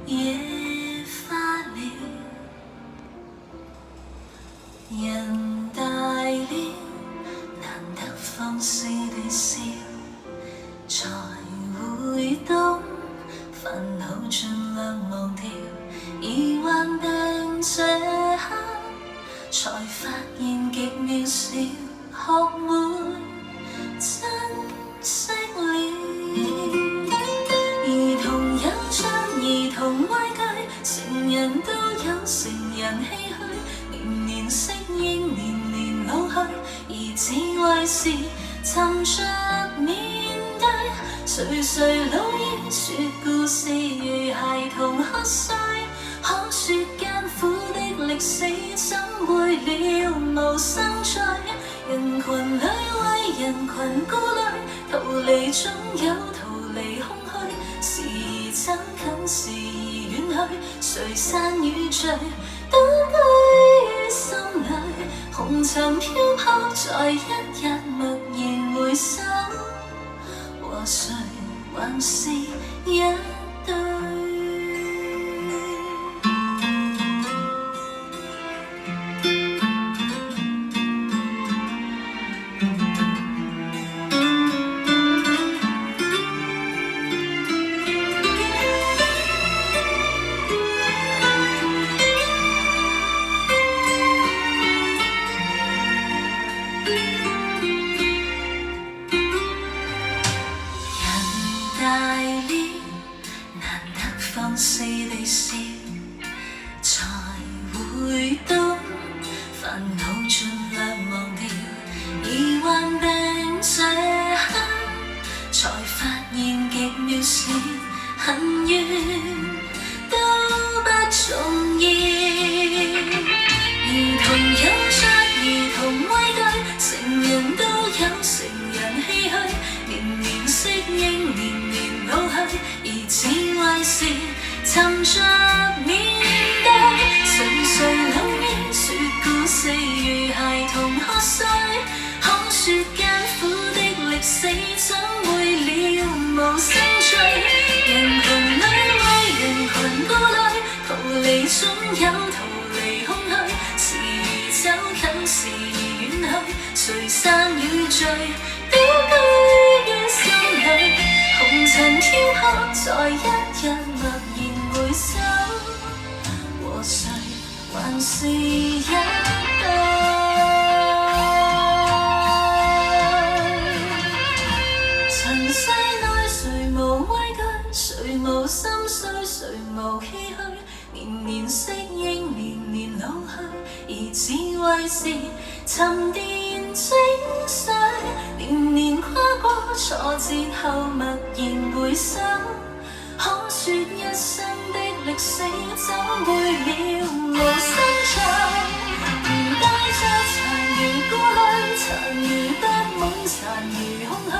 野花了，人大了，難得放肆地笑，才會懂煩惱盡量忘掉，而患病這刻才發現極渺小，學會珍惜了。兒童有着兒童畏懼，成人都有成人唏噓，年年適應，年年老去，而智慧是尋着面對。誰老於說故事如孩童瞌睡，可說艱苦的歷史怎會了無生趣？人群裏為人群顧慮，逃離總有逃離空虛，時而走近時而遠去，誰散與聚都居於心裏，紅塵飄泊在一日驀然回首，和誰還是一對。大了，難得放肆地笑，才會懂煩惱盡量忘掉，而患病這刻才發現極渺小，很遠都不重要。兒童有着兒童畏懼，成人都有成人唏噓，年年適應，年年老去，而智慧是尋着面對。誰老於說故事如孩童瞌睡，可說艱苦的歷史怎會了無生趣？人群裏為人群顧慮，逃離總有逃離空虛，時而走近時而遠去，誰散與聚都居於心裏，紅塵飄泊在一日驀然回首，和誰還是一對。塵世內誰無畏懼，誰無心碎，誰無唏噓，年年適應，年年老去，而智慧是沉澱精髓，年年跨過挫折後驀然回首，可說一生的歷史怎會了無生趣？唔帶着殘餘顧慮，殘餘不滿，殘餘空虛。